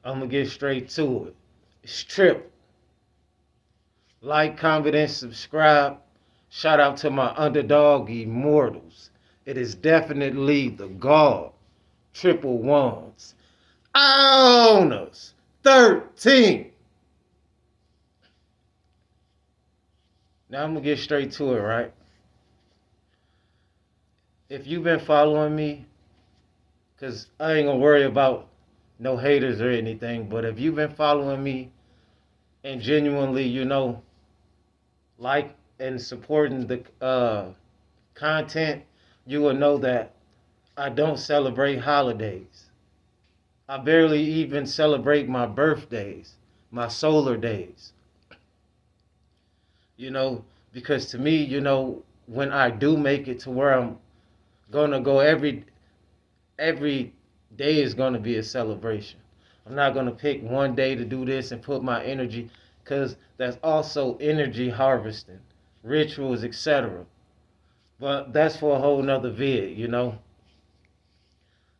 I'm gonna get straight to it. It's triple. Like, comment, and subscribe. Shout out to my underdog immortals. It is definitely the God. Triple ones. Owners. 13. Now I'm gonna get straight to it, right? If you've been following me, cause I ain't gonna worry about no haters or anything, but if you've been following me and genuinely, like and supporting the content, you will know that I don't celebrate holidays. I barely even celebrate my birthdays, my solar days. You know, because to me, when I do make it to where I'm gonna go, every day is gonna be a celebration. I'm not gonna pick one day to do this and put my energy, because that's also energy harvesting, rituals, etc. But that's for a whole nother vid.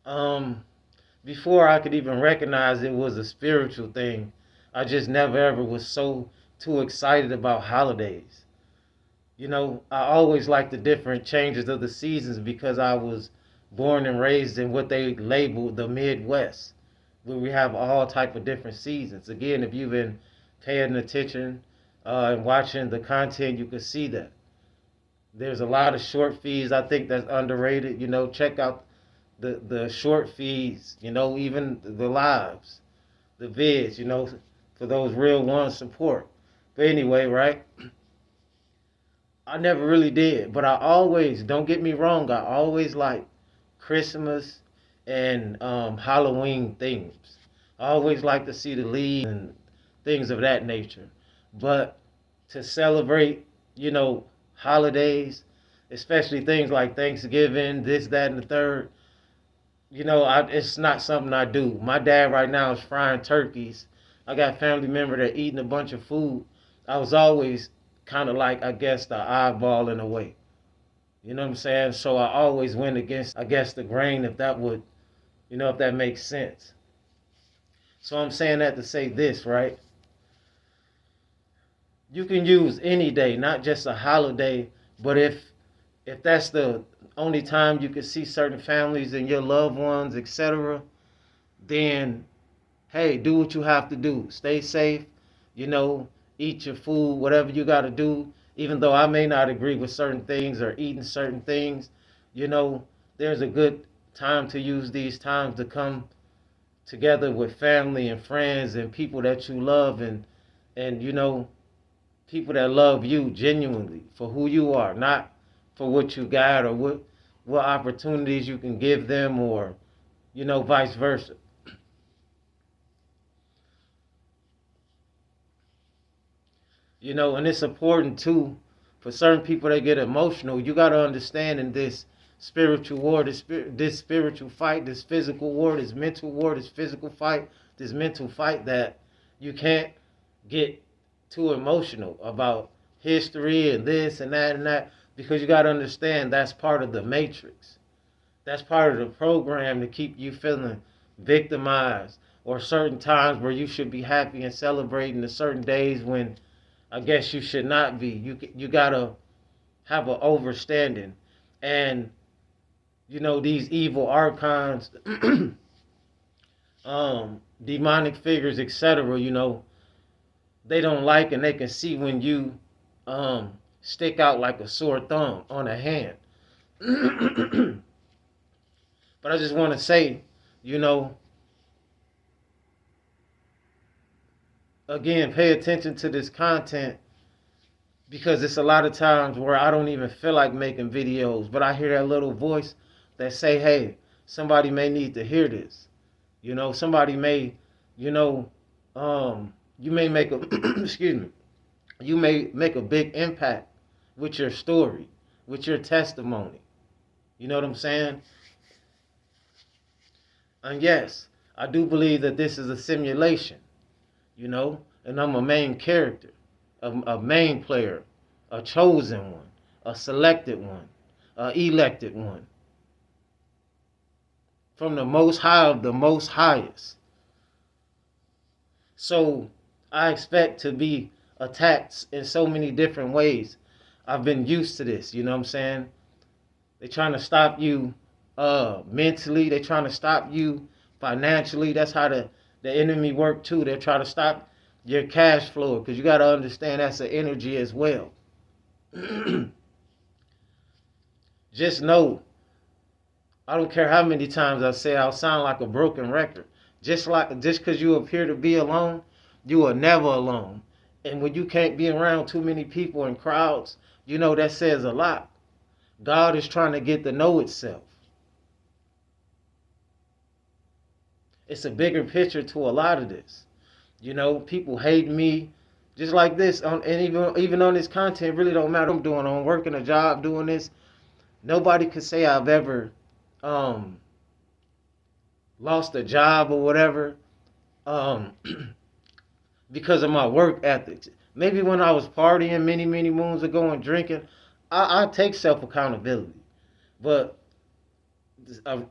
Um, Before I could even recognize it was a spiritual thing, I just never ever was so too excited about holidays. I always liked the different changes of the seasons because I was born and raised in what they labeled the Midwest, where we have all type of different seasons. Again, if you've been paying attention and watching the content, you can see that. There's a lot of short feeds. I think that's underrated. Check out the short feeds. Even the lives, the vids. For those real ones support. But anyway, right? I never really did, but I always, don't get me wrong, I always like Christmas and Halloween themes. I always like to see the leaves and things of that nature. But to celebrate, you know, holidays, especially things like Thanksgiving, this, that, and the third, it's not something I do. My dad right now is frying turkeys. I got family member that eating a bunch of food. I was always kind of like, I guess, the eyeball in a way. You know what I'm saying? So I always went against, I guess, the grain, if that would, if that makes sense. So I'm saying that to say this, right? You can use any day, not just a holiday, but if that's the only time you can see certain families and your loved ones, etc., then hey, do what you have to do. Stay safe, you know, eat your food, whatever you got to do. Even though I may not agree with certain things or eating certain things, there's a good time to use these times to come together with family and friends and people that you love, and people that love you genuinely for who you are, not for what you got or what opportunities you can give them, or vice versa. And it's important too for certain people that get emotional. You got to understand, in this spiritual war, this spiritual fight, this physical war, this mental war, this physical fight, this mental fight, that you can't get too emotional about history and this and that and that, because you got to understand that's part of the matrix. That's part of the program to keep you feeling victimized, or certain times where you should be happy and celebrating, the certain days when I guess you should not be. You gotta have an overstanding, and these evil archons, demonic figures, etc. They don't like, and they can see when you stick out like a sore thumb on a hand. But I just want to say, you know, again, pay attention to this content, because it's a lot of times where I don't even feel like making videos, but I hear that little voice that say, "Hey, somebody may need to hear this." Somebody may, you know, you may make a, excuse me, you may make a big impact with your story, with your testimony. You know what I'm saying? And yes, I do believe that this is a simulation, and I'm a main character, a main player, a chosen one, a selected one, a elected one, from the most high of the most highest. So I expect to be attacked in so many different ways. I've been used to this, you know what I'm saying? They're trying to stop you mentally, they're trying to stop you financially. That's how the enemy work too. They're trying to stop your cash flow because you got to understand that's an energy as well. Just know, I don't care how many times I say I'll sound like a broken record. Just because you appear to be alone, you are never alone. And when you can't be around too many people and crowds, you know that says a lot. God is trying to get to know itself. It's a bigger picture to a lot of this. You know, people hate me just like this and even on this content, it really don't matter what I'm doing. I'm working a job doing this. Nobody could say I've ever um lost a job or whatever um because of my work ethics. Maybe when I was partying many moons ago and drinking, I take self accountability. But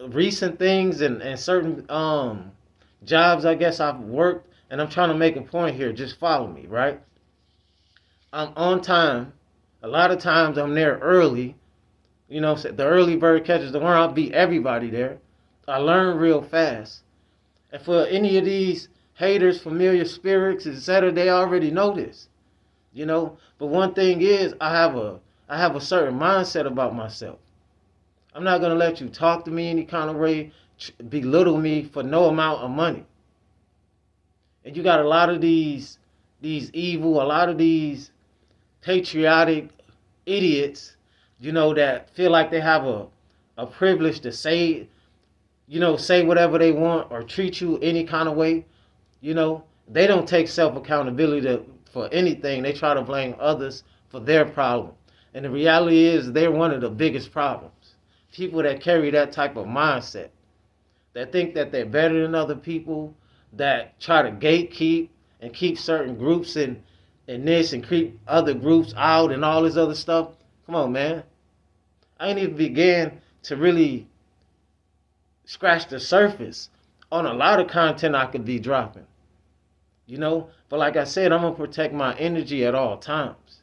recent things and certain jobs I guess I've worked, and I'm trying to make a point here. Just follow me, right? I'm on time. A lot of times I'm there early. You know, the early bird catches the worm. I'll beat everybody there. I learn real fast. And for any of these haters, familiar spirits, etc., they already know this. You know, but one thing is, I have a certain mindset about myself. I'm not gonna let you talk to me any kind of way, belittle me for no amount of money. And you got a lot of these evil, a lot of these patriotic idiots, you know, that feel like they have a privilege to say, you know, say whatever they want or treat you any kind of way. You know, they don't take self accountability for anything. They try to blame others for their problem. And the reality is they're one of the biggest problems. People that carry that type of mindset, that think that they're better than other people, that try to gatekeep and keep certain groups in this and keep other groups out and all this other stuff. Come on, man. I ain't even began to really scratch the surface on a lot of content I could be dropping. You know? But like I said, I'm going to protect my energy at all times.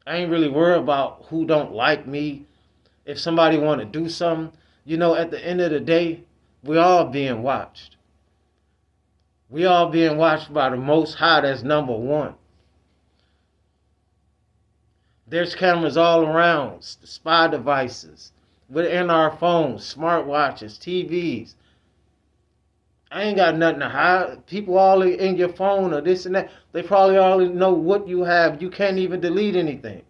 I ain't really worried about who don't like me. If somebody want to do something, you know, at the end of the day, we all being watched. We all being watched by the Most High. That's number one. There's cameras all around, spy devices, within our phones, smartwatches, TVs. I ain't got nothing to hide. People all in your phone or this and that. They probably already know what you have. You can't even delete anything.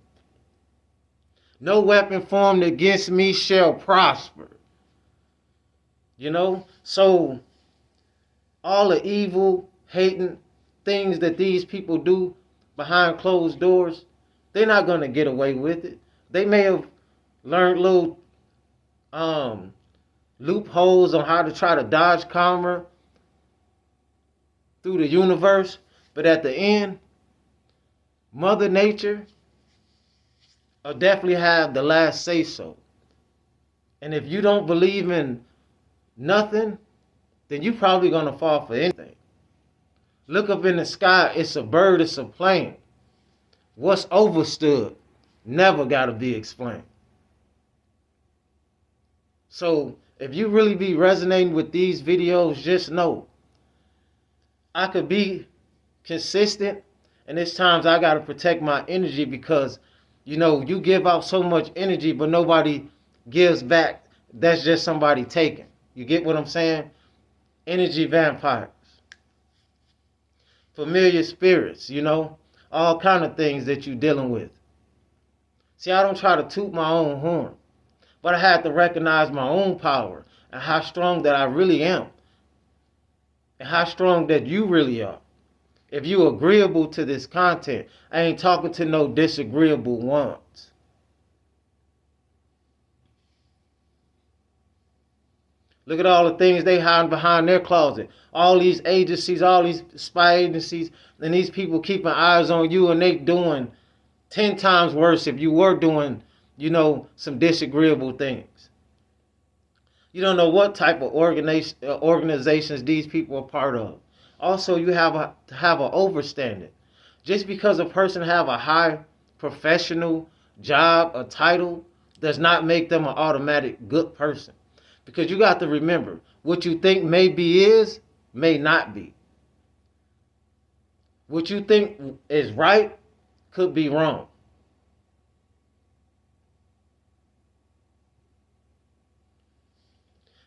No weapon formed against me shall prosper. You know? So, all the evil, hating things that these people do behind closed doors, they're not going to get away with it. They may have learned little loopholes on how to try to dodge karma through the universe, but at the end, Mother Nature will definitely have the last say so. And if you don't believe in nothing, then you probably gonna fall for anything. Look up in the sky, it's a bird, it's a plane. What's overstood never gotta be explained. So if you really be resonating with these videos, just know I could be consistent, and there's times I gotta protect my energy because, you know, you give out so much energy, but nobody gives back. That's just somebody taking. You get what I'm saying? Energy vampires, familiar spirits, you know, all kind of things that you're dealing with. See, I don't try to toot my own horn, but I had to recognize my own power and how strong that I really am and how strong that you really are. If you agreeable to this content, I ain't talking to no disagreeable ones. Look at all the things they hide behind their closet. All these agencies, all these spy agencies, and these people keeping eyes on you, and they doing 10 times worse if you were doing, you know, some disagreeable things. You don't know what type of organizations these people are part of. Also, you have a overstanding. Just because a person have a high professional job, a title, does not make them an automatic good person. Because you got to remember, what you think maybe is, may not be. What you think is right could be wrong.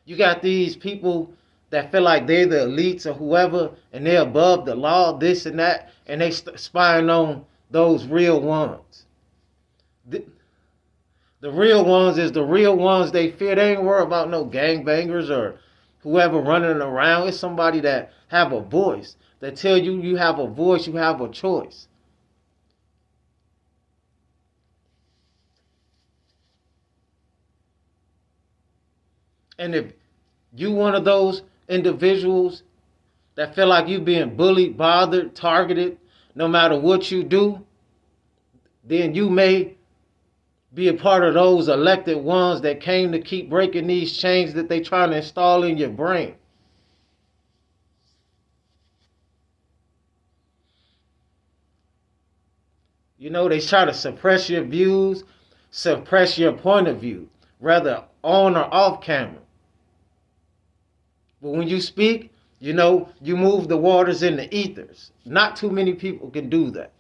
You got these people that feel like they're the elites or whoever, and they're above the law, this and that, and they spying on those real ones. The, the real ones is the real ones they fear. They ain't worried about no gangbangers or whoever running around. It's somebody that have a voice, that tell you you have a voice, you have a choice. And if you one of those individuals that feel like you being bullied, bothered, targeted, no matter what you do, then you may be a part of those elected ones that came to keep breaking these chains that they trying to install in your brain. You know, they try to suppress your views, suppress your point of view, whether on or off camera. But when you speak, you know, you move the waters in the ethers. Not too many people can do that.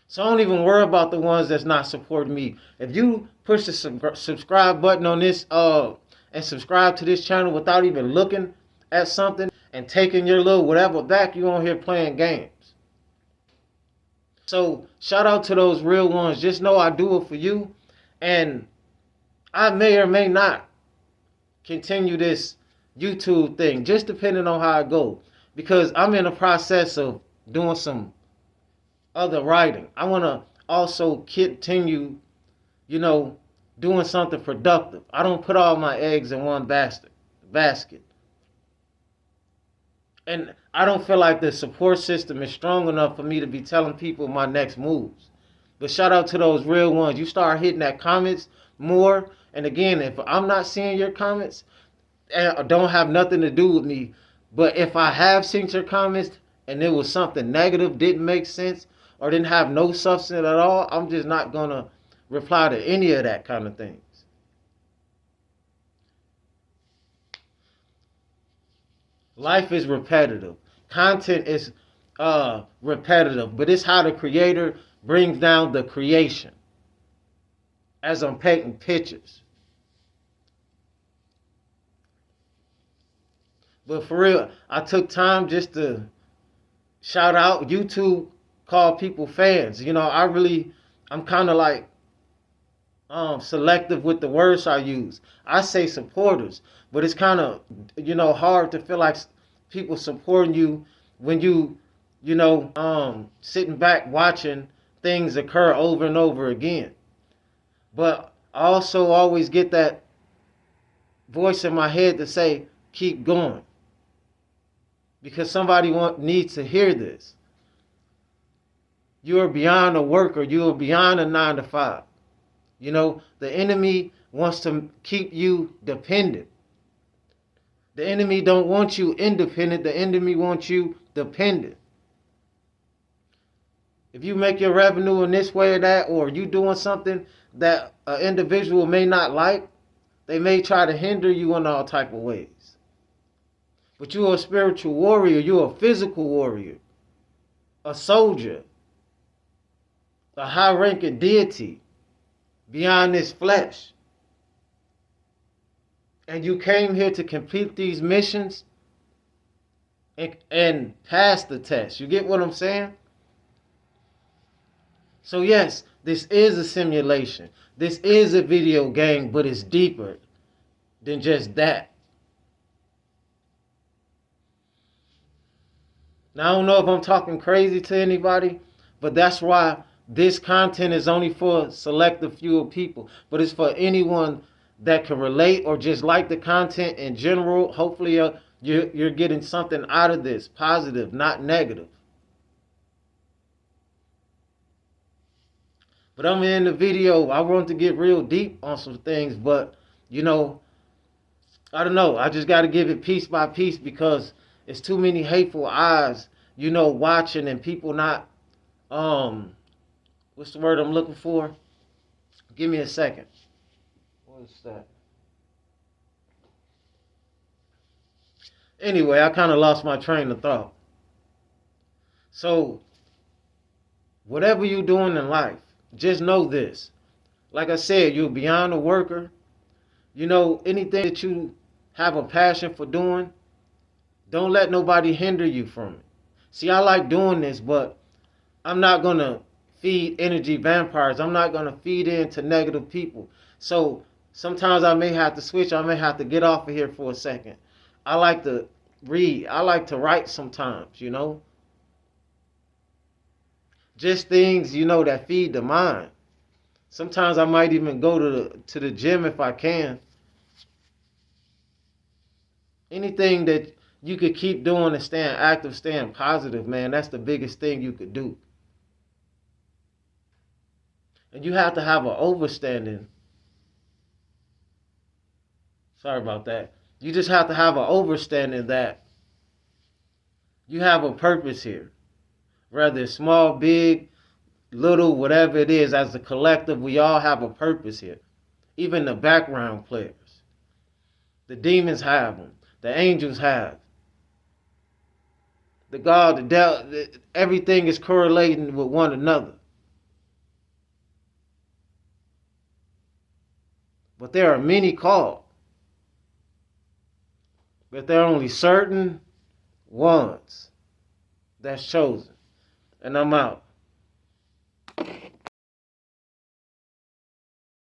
So I don't even worry about the ones that's not supporting me. If you push the subscribe button on this and subscribe to this channel without even looking at something and taking your little whatever back, you on here playing games. So shout out to those real ones. Just know I do it for you. And I may or may not continue this YouTube thing, just depending on how I go. Because I'm in the process of doing some other writing. I want to also continue, you know, doing something productive. I don't put all my eggs in one basket. And I don't feel like the support system is strong enough for me to be telling people my next moves. But shout out to those real ones. You start hitting that comments more. And again, if I'm not seeing your comments, it don't have nothing to do with me. But if I have seen your comments and it was something negative, didn't make sense, or didn't have no substance at all, I'm just not going to reply to any of that kind of things. Life is repetitive. Content is repetitive, but it's how the creator brings down the creation as I'm painting pictures. But for real, I took time just to shout out. YouTube call people fans. You know, I'm kind of like selective with the words I use. I say supporters, but it's kind of, you know, hard to feel like people supporting you when you know, sitting back watching things occur over and over again. But I also always get that voice in my head to say, keep going. Because somebody needs to hear this. You are beyond a worker. You are beyond a 9 to 5. You know, the enemy wants to keep you dependent. The enemy don't want you independent. The enemy wants you dependent. If you make your revenue in this way or that, or you doing something that an individual may not like, they may try to hinder you in all type of ways. But you're a spiritual warrior. You're a physical warrior. A soldier. A high-ranking deity beyond this flesh. And you came here to complete these missions and pass the test. You get what I'm saying? So yes, this is a simulation. This is a video game, but it's deeper than just that. Now, I don't know if I'm talking crazy to anybody, but that's why this content is only for a selective few of people. But it's for anyone that can relate or just like the content in general. Hopefully, you're getting something out of this, positive, not negative. But I'm in the video. I want to get real deep on some things, but, you know, I don't know. I just got to give it piece by piece because It's too many hateful eyes, watching, and people not what's the word I'm looking for? Give me a second. What is that? Anyway, I kind of lost my train of thought. So, whatever you're doing in life, just know this. Like I said, you're beyond a worker. Anything that you have a passion for doing, don't let nobody hinder you from it. See, I like doing this, but I'm not going to feed energy vampires. I'm not going to feed into negative people. So sometimes I may have to switch. I may have to get off of here for a second. I like to read. I like to write sometimes. Just things, that feed the mind. Sometimes I might even go to the gym if I can. Anything that you could keep doing and staying active, staying positive, man, that's the biggest thing you could do. And you have to have an overstanding. Sorry about that. You just have to have an overstanding that you have a purpose here. Whether it's small, big, little, whatever it is, as a collective, we all have a purpose here. Even the background players. The demons have them. The angels have. The God, the devil, everything is correlating with one another. But there are many called. But there are only certain ones that's chosen. And I'm out.